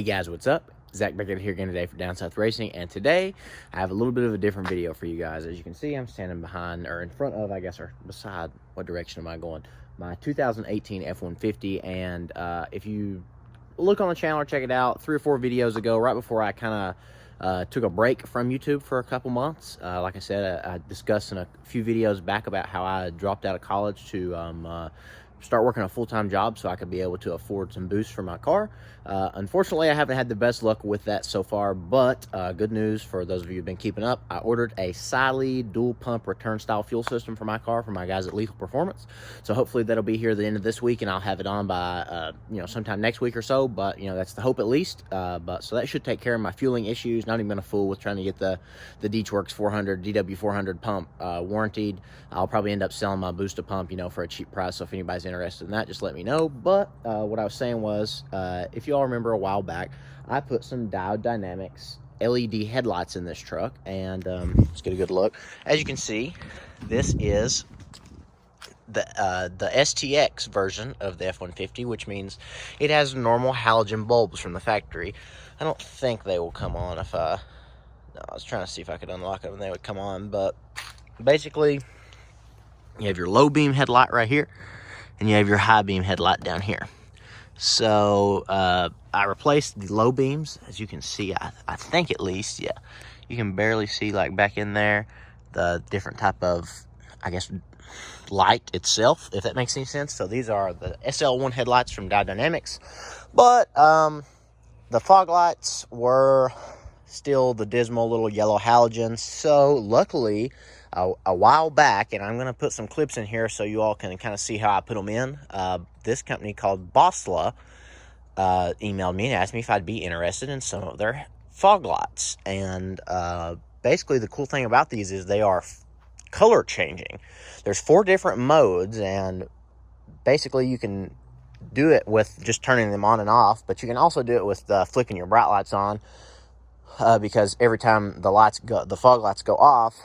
guys, what's up? Zach back here again today for Down South Racing, and today I have a little bit of a different video for you guys. As you can see, I'm standing behind, or in front of, I guess, or beside, what direction am I going? My 2018 F-150, and if you look on the channel or check it out, 3 or 4 videos ago, right before I kind of took a break from YouTube for a couple months. Like I said, I discussed in a few videos back about how I dropped out of college to start working a full-time job so I could be able to afford some boost for my car. Unfortunately, I haven't had the best luck with that so far, but good news for those of you who've been keeping up. I ordered a Siley dual pump return style fuel system for my car for my guys at Lethal Performance. So hopefully that'll be here at the end of this week, and I'll have it on by sometime next week or so. But that's the hope at least. But so that should take care of my fueling issues. Not even gonna fool with trying to get the DWorks 400 DW400 pump warranted. I'll probably end up selling my booster pump for a cheap price. So if anybody's interested in that, just let me know. But what I was saying was, if you all remember a while back, I put some Diode Dynamics LED headlights in this truck, and let's get a good look. As you can see, this is the STX version of the F-150, which means it has normal halogen bulbs from the factory. I don't think they will come on if I was trying to see if I could unlock them and they would come on, but basically you have your low beam headlight right here, and you have your high beam headlight down here. So I replaced the low beams. As you can see, I think at least, yeah, you can barely see like back in there the different type of, I guess, light itself, if that makes any sense. So these are the SL1 headlights from Diode Dynamics, but the fog lights were still the dismal little yellow halogens. So luckily, a while back, and I'm going to put some clips in here so you all can kind of see how I put them in. This company called Boslla emailed me and asked me if I'd be interested in some of their fog lights. And basically the cool thing about these is they are color changing. There's 4 different modes, and basically you can do it with just turning them on and off, but you can also do it with flicking your bright lights on, because every time the fog lights go off,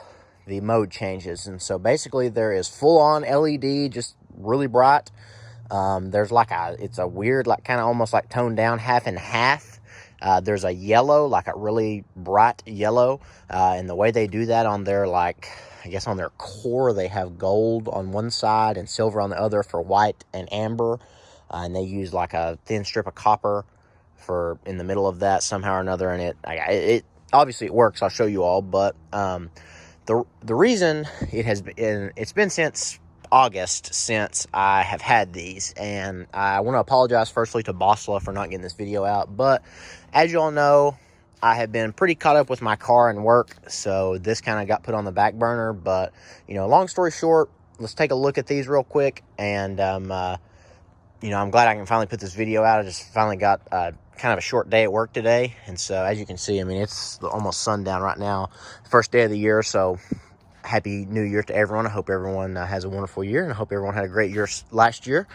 the mode changes. And so basically there is full-on LED, just really bright. There's like it's a weird, like kind of almost like toned down, half and half. There's a yellow, like a really bright yellow, and the way they do that on their, like, I guess on their core, they have gold on one side and silver on the other for white and amber, and they use like a thin strip of copper for in the middle of that somehow or another, and it obviously it works. I'll show you all, but the reason it's been since August since I have had these, and I want to apologize firstly to Boslla for not getting this video out, but as you all know, I have been pretty caught up with my car and work, so this kind of got put on the back burner. But long story short, let's take a look at these real quick, and I'm glad I can finally put this video out. I just finally got kind of a short day at work today, and so as you can see, I mean, it's almost sundown right now, first day of the year. So happy new year to everyone. I hope everyone has a wonderful year, and I hope everyone had a great year last year.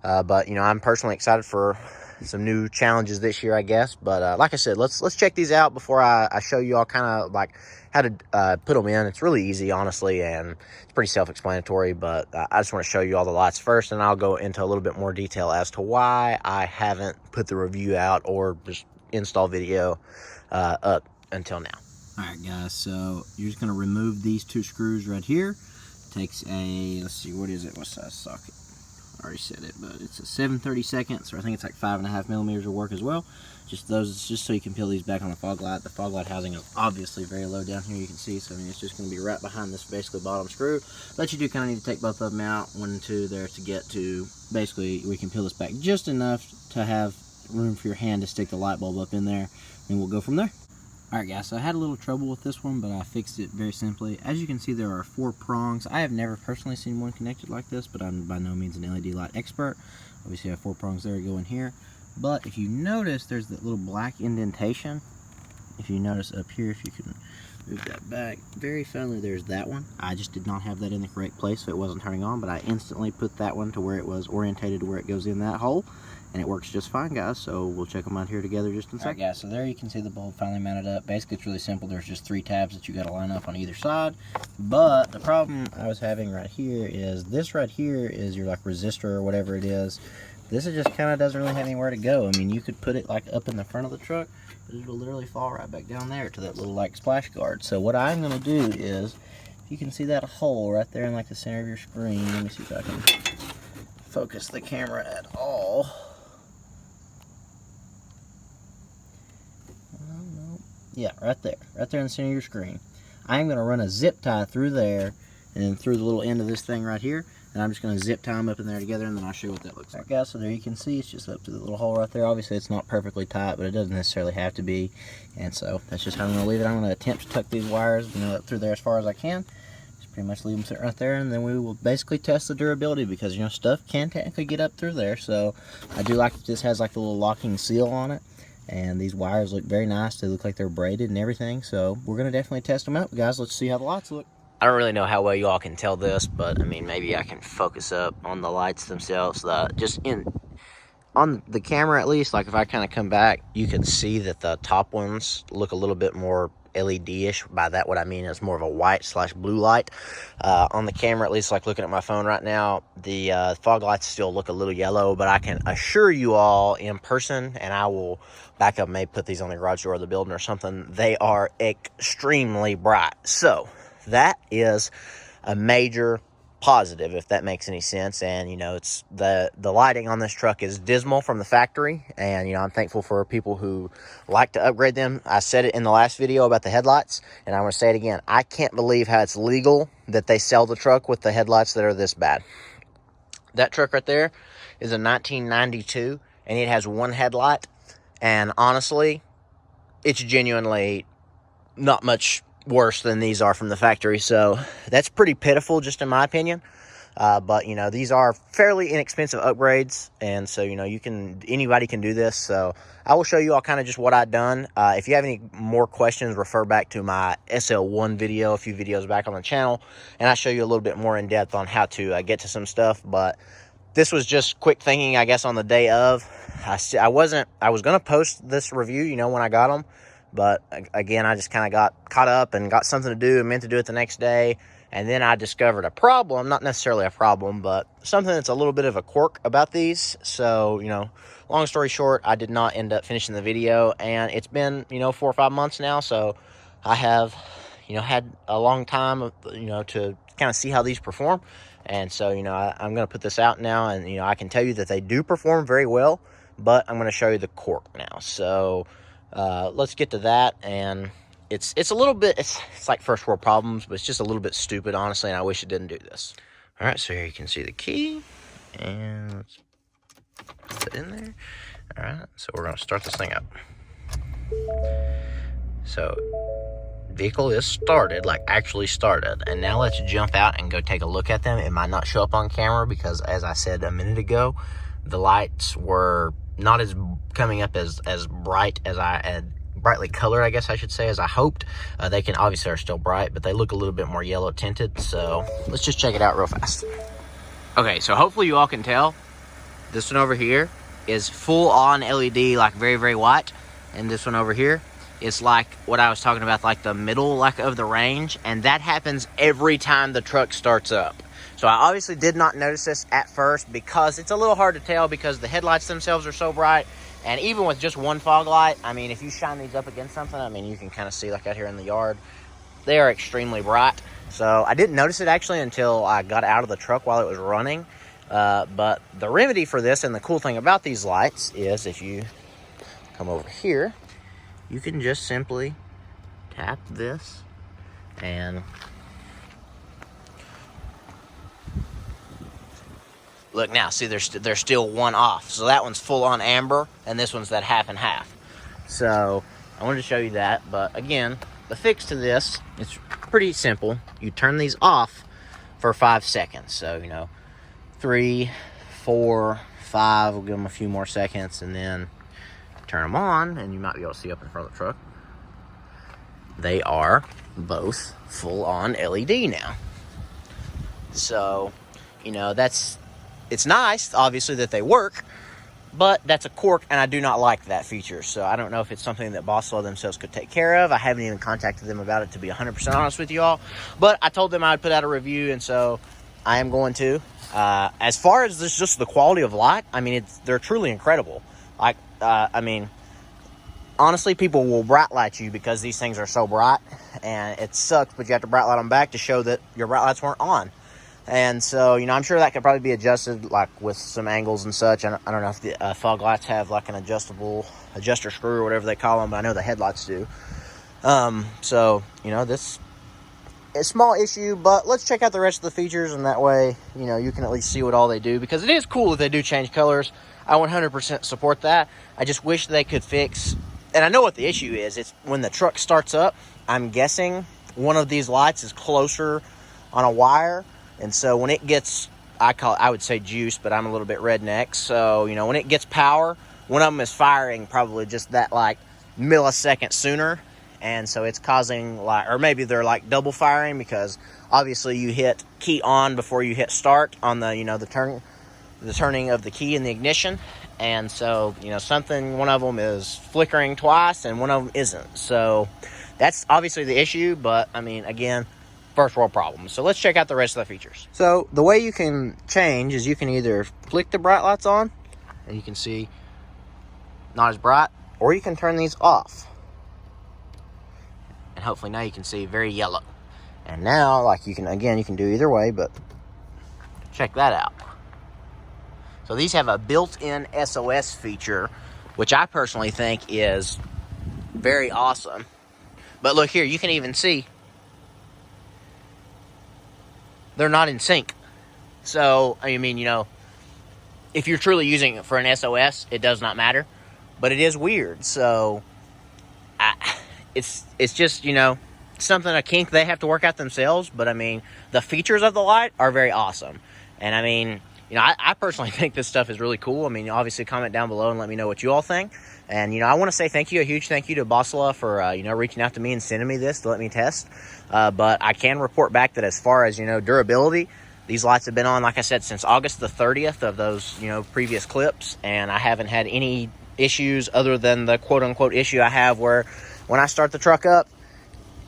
But I'm personally excited for some new challenges this year, I guess. But like I said, let's check these out before I show you all kind of like how to put them in. It's really easy, honestly, and it's pretty self-explanatory, but I just want to show you all the lights first, and I'll go into a little bit more detail as to why I haven't put the review out or just install video up until now. Alright guys, so you're just going to remove these 2 screws right here. Takes a, let's see, what is it, what size socket? I already said it, but it's a 7/32, or I think it's like 5.5 millimeters of work as well. Just those, just so you can peel these back on the fog light. The fog light housing is obviously very low down here, you can see, so I mean it's just going to be right behind this basically bottom screw. But you do kind of need to take both of them out, 1 and 2 there, to get to, basically we can peel this back just enough to have room for your hand to stick the light bulb up in there, and we'll go from there. Alright guys, so I had a little trouble with this one, but I fixed it very simply. As you can see, there are 4 prongs. I have never personally seen one connected like this, but I'm by no means an LED light expert. Obviously I have 4 prongs there to go in here. But if you notice, there's that little black indentation. If you notice up here, if you can move that back very finely, there's that one. I just did not have that in the correct place, so it wasn't turning on, but I instantly put that one to where it was orientated to where it goes in that hole. And it works just fine, guys, so we'll check them out here together just in a second. Alright guys, so there you can see the bulb finally mounted up. Basically, it's really simple. There's just 3 tabs that you got to line up on either side. But the problem I was having right here is this right here is your like resistor or whatever it is. this is just kind of doesn't really have anywhere to go. I mean, you could put it like up in the front of the truck, but it'll literally fall right back down there to that little like splash guard. So what I'm gonna do is, if you can see that hole right there in like the center of your screen, let me see if I can focus the camera at all. Yeah, right there in the center of your screen. I'm going to run a zip tie through there and then through the little end of this thing right here, and I'm just going to zip tie them up in there together, and then I'll show you what that looks like. Guys, so there you can see it's just up to the little hole right there. Obviously it's not perfectly tight, but it doesn't necessarily have to be, and so that's just how I'm going to leave it. I'm going to attempt to tuck these wires, up through there as far as I can. Just pretty much leave them sitting right there, and then we will basically test the durability, because stuff can technically get up through there. So I do like that this has like the little locking seal on it. And these wires look very nice. They look like they're braided and everything. So we're going to definitely test them out, guys. Let's see how the lights look. I don't really know how well you all can tell this, but I mean, maybe I can focus up on the lights themselves. On the camera at least, like if I kind of come back, you can see that the top ones look a little bit more LED-ish. By that, what I mean is more of a white/blue light. On the camera, at least, like looking at my phone right now, the fog lights still look a little yellow, but I can assure you all in person, and I will back up, maybe put these on the garage door of the building or something, they are extremely bright. So that is a major positive, if that makes any sense. And it's the lighting on this truck is dismal from the factory, and I'm thankful for people who like to upgrade them. I said it in the last video about the headlights, and I'm going to say it again. I can't believe how it's legal that they sell the truck with the headlights that are this bad. That truck right there is a 1992, and it has one headlight, and honestly, it's genuinely not much worse than these are from the factory. So that's pretty pitiful, just in my opinion. But these are fairly inexpensive upgrades, and so anybody can do this. So I will show you all kind of just what I've done. If you have any more questions, refer back to my SL1 video a few videos back on the channel, and I show you a little bit more in depth on how to get to some stuff. But this was just quick thinking, I guess, on the day of. I was gonna post this review when I got them, but again, I just kind of got caught up and got something to do and meant to do it the next day. And then I discovered a problem, not necessarily a problem, but something that's a little bit of a quirk about these. So, long story short, I did not end up finishing the video, and it's been, 4 or 5 months now. So I have, had a long time, to kind of see how these perform. And so, I'm going to put this out now, and, I can tell you that they do perform very well, but I'm going to show you the quirk now. So let's get to that. And it's a little bit, it's like first world problems, but it's just a little bit stupid, honestly, and I wish it didn't do this. All right, so here you can see the key, and let's put it in there. All right, so we're going to start this thing up. So vehicle is started, like actually started, and now let's jump out and go take a look at them. It might not show up on camera because, as I said a minute ago, the lights were not as coming up as bright as I had, brightly colored, I guess I should say, as I hoped. They can obviously are still bright, but they look a little bit more yellow tinted. So let's just check it out real fast. Okay, so hopefully you all can tell this one over here is full on LED, like very, very white, and this one over here is like what I was talking about, like the middle of the range, and that happens every time the truck starts up. So I obviously did not notice this at first because it's a little hard to tell because the headlights themselves are so bright. And even with just one fog light, I mean, if you shine these up against something, I mean, you can kind of see, like out here in the yard, they are extremely bright. So I didn't notice it actually until I got out of the truck while it was running. But the remedy for this, and the cool thing about these lights, is if you come over here, you can just simply tap this and look now, see there's still one off. So that one's full on amber, and this one's that half and half. So I wanted to show you that, but again, the fix to this, it's pretty simple. You turn these off for 5 seconds. So, 3, 4, 5, we'll give them a few more seconds, and then turn them on, and you might be able to see up in front of the truck. They are both full on LED now. So, it's nice, obviously, that they work, but that's a quirk, and I do not like that feature. So I don't know if it's something that Boslla themselves could take care of. I haven't even contacted them about it, to be 100% honest with you all. But I told them I would put out a review, and so I am going to. As far as this, just the quality of light, I mean, they're truly incredible. Like, I mean, honestly, people will bright light you because these things are so bright, and it sucks, but you have to bright light them back to show that your bright lights weren't on. And so, you know, I'm sure that could probably be adjusted, like, with some angles and such. I don't know if the fog lights have, like, an adjuster screw or whatever they call them, but I know the headlights do. So, you know, this is a small issue, but let's check out the rest of the features, and that way, you know, you can at least see what all they do, because it is cool that they do change colors. I 100% support that. I just wish they could fix, and I know what the issue is. It's when the truck starts up, I'm guessing one of these lights is closer on a wire, and so when it gets, I would say juice, but I'm a little bit redneck, so, you know, when it gets power, one of them is firing probably just that, like, millisecond sooner, and so it's causing, like, or maybe they're, like, double firing, because obviously you hit key on before you hit start on the, you know, the turning of the key in the ignition, and so, you know, one of them is flickering twice and one of them isn't. So that's obviously the issue, but I mean, again, first world problem. So let's check out the rest of the features. So the way you can change is you can either flick the bright lights on and you can see not as bright, or you can turn these off, and hopefully now you can see very yellow. And now, like, you can do either way, but check that out. So these have a built-in SOS feature, which I personally think is very awesome. But look here, you can even see they're not in sync. So, I mean, you know, if you're truly using it for an SOS, it does not matter. But it is weird. So, it's just, you know, something, a kink they have to work out themselves. But, I mean, the features of the light are very awesome. And, I mean, you know, I personally think this stuff is really cool. I mean, obviously, comment down below and let me know what you all think. And, you know, I want to say thank you, a huge thank you to Boslla for, you know, reaching out to me and sending me this to let me test. But I can report back that as far as, you know, durability, these lights have been on, like I said, since August the 30th of those, you know, previous clips. And I haven't had any issues other than the quote-unquote issue I have where when I start the truck up,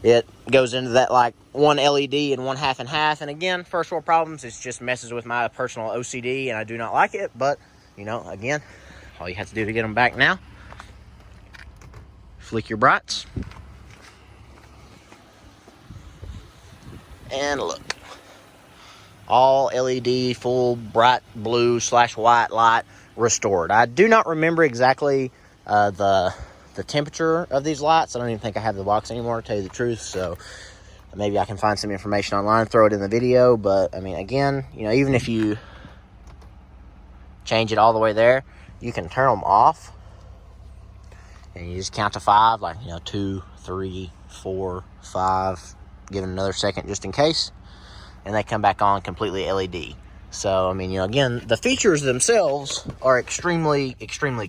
it goes into that, like, one LED and one half and half. And again, first world problems, it just messes with my personal OCD, and I do not like it. But, you know, again, all you have to do to get them back now, flick your brights. And look. All LED, full bright blue / white light restored. I do not remember exactly the temperature of these lights. I don't even think I have the box anymore, to tell you the truth. So maybe I can find some information online, throw it in the video. But I mean, again, you know, even if you change it all the way there, you can turn them off, and you just count to 5, like, you know, 2, 3, 4, 5. Give it another second just in case, and they come back on completely LED. So I mean, you know, again, the features themselves are extremely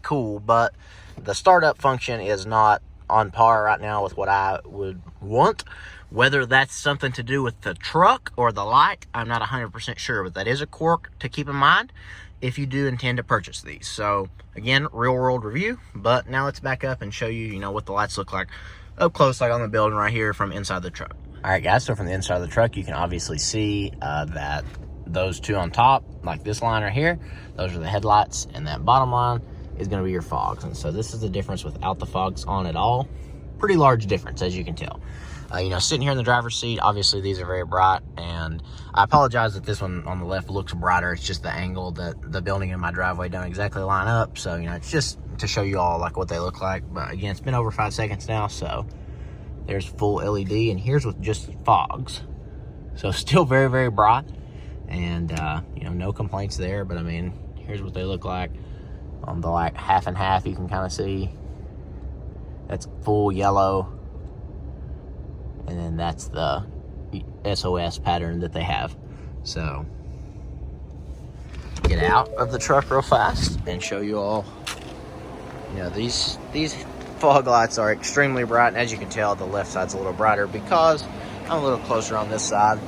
cool, but the startup function is not on par right now with what I would want. Whether that's something to do with the truck or the light, I'm not 100% sure, but that is a quirk to keep in mind if you do intend to purchase these. So again, real world review, but now let's back up and show you, you know, what the lights look like up close, like on the building right here from inside the truck. All right, guys, so from the inside of the truck, you can obviously see that those two on top, like this line right here, those are the headlights, and that bottom line is going to be your fogs. And so this is the difference without the fogs on at all. Pretty large difference, as you can tell. You know, sitting here in the driver's seat, obviously these are very bright, and I apologize that this one on the left looks brighter. It's just the angle that the building in my driveway don't exactly line up. So, you know, it's just to show you all, like, what they look like. But again, it's been over 5 seconds now, so there's full LED, and here's with just fogs. So still very, very bright, and you know, no complaints there. But I mean, here's what they look like on the, like, half and half. You can kind of see that's full yellow, and then that's the SOS pattern that they have. So get out of the truck real fast and show you all. You know, these fog lights are extremely bright, and as you can tell, the left side's a little brighter because I'm a little closer on this side.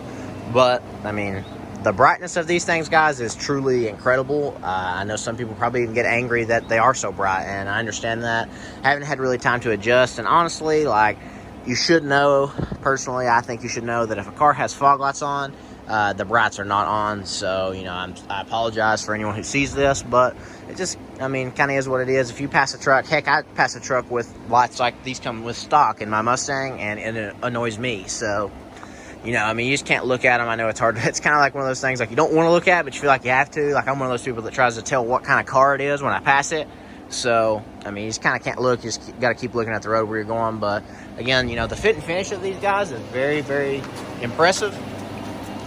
But I mean, the brightness of these things, guys, is truly incredible. I know some people probably even get angry that they are so bright, and I understand that. I haven't had really time to adjust, and honestly, like, you should know, personally, I think you should know that if a car has fog lights on, the brights are not on, so, you know, I apologize for anyone who sees this, but it just, I mean, kind of is what it is. If you pass a truck, heck, I pass a truck with lights like these come with stock in my Mustang, and it annoys me, so, you know, I mean, you just can't look at them. I know it's hard. It's kind of like one of those things, like, you don't want to look at, but you feel like you have to. Like, I'm one of those people that tries to tell what kind of car it is when I pass it. So, I mean, you just kind of can't look. You just got to keep looking at the road where you're going. But, again, you know, the fit and finish of these guys is very, very impressive.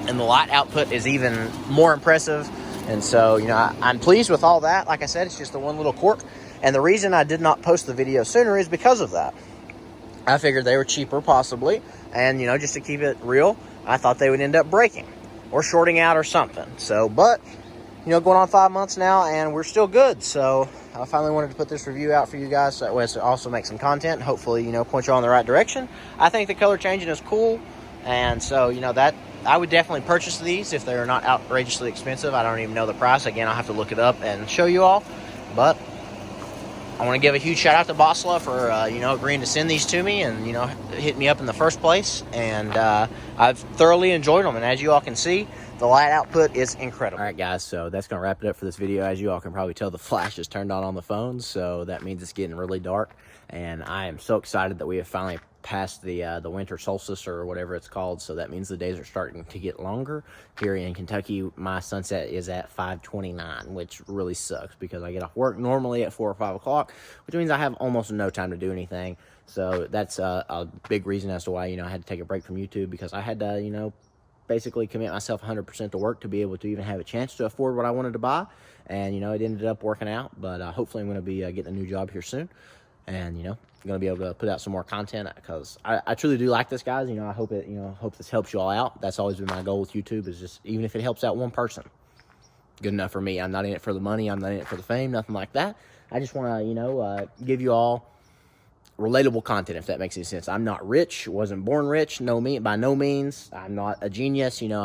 And the light output is even more impressive. And so, you know, I'm pleased with all that. Like I said, it's just the one little quirk. And the reason I did not post the video sooner is because of that. I figured they were cheaper, possibly. And, you know, just to keep it real, I thought they would end up breaking or shorting out or something. So, but, you know, going on 5 months now, and we're still good. So, I finally wanted to put this review out for you guys so that way to also make some content. Hopefully, you know, point you on the right direction. I think the color changing is cool. And so, you know, that I would definitely purchase these if they're not outrageously expensive. I don't even know the price. Again, I'll have to look it up and show you all. But I want to give a huge shout out to Boslla for, you know, agreeing to send these to me and, you know, hit me up in the first place. And I've thoroughly enjoyed them. And as you all can see, the light output is incredible. All right, guys, so that's going to wrap it up for this video. As you all can probably tell, the flash is turned on the phone, so that means it's getting really dark. And I am so excited that we have finally passed the winter solstice or whatever it's called, so that means the days are starting to get longer. Here in Kentucky, my sunset is at 5:29, which really sucks because I get off work normally at 4 or 5 o'clock, which means I have almost no time to do anything. So that's a big reason as to why, you know, I had to take a break from YouTube, because I had to, you know, basically commit myself 100% to work to be able to even have a chance to afford what I wanted to buy. And, you know, it ended up working out, but hopefully I'm going to be getting a new job here soon. And, you know, I'm going to be able to put out some more content, because I truly do like this, guys. You know, I hope this helps you all out. That's always been my goal with YouTube, is just, even if it helps out one person, good enough for me. I'm not in it for the money. I'm not in it for the fame, nothing like that. I just want to, you know, give you all relatable content, if that makes any sense. I'm not rich, wasn't born rich, by no means. I'm not a genius. You know,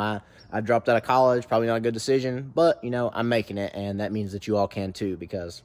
I dropped out of college, probably not a good decision, but, you know, I'm making it, and that means that you all can too, because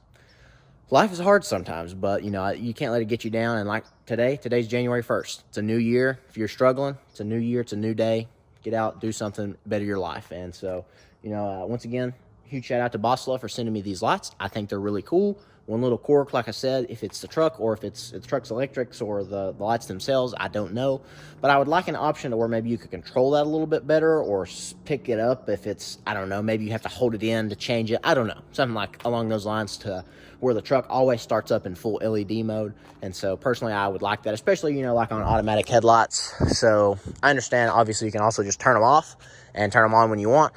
life is hard sometimes, but, you know, you can't let it get you down. And like today's January 1st. It's a new year. If you're struggling, it's a new year, it's a new day. Get out, do something, better your life. And so, you know, once again, huge shout out to Boslla for sending me these lights. I think they're really cool. One little quirk, like I said, if it's the truck or if it's the truck's electrics or the lights themselves, I don't know. But I would like an option to where maybe you could control that a little bit better, or pick it up if it's, I don't know, maybe you have to hold it in to change it. I don't know. Something like along those lines, to where the truck always starts up in full LED mode. And so personally, I would like that, especially, you know, like on automatic headlights. So I understand, obviously, you can also just turn them off and turn them on when you want.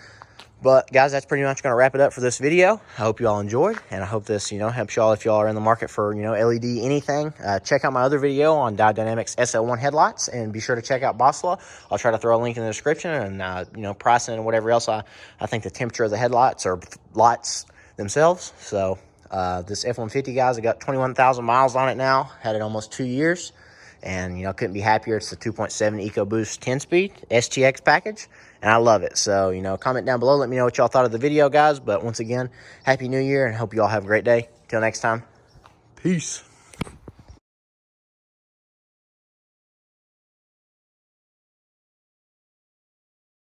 But, guys, that's pretty much going to wrap it up for this video. I hope you all enjoyed, and I hope this, you know, helps y'all if y'all are in the market for, you know, LED anything. Check out my other video on Diode Dynamics SL1 headlights, and be sure to check out Boslla. I'll try to throw a link in the description, and, you know, pricing and whatever else. I think the temperature of the headlights or lights themselves. So, this F-150, guys, I got 21,000 miles on it now. Had it almost 2 years. And, you know, couldn't be happier. It's the 2.7 EcoBoost 10-speed STX package, and I love it. So, you know, comment down below. Let me know what y'all thought of the video, guys. But once again, Happy New Year, and hope you all have a great day. Till next time, peace.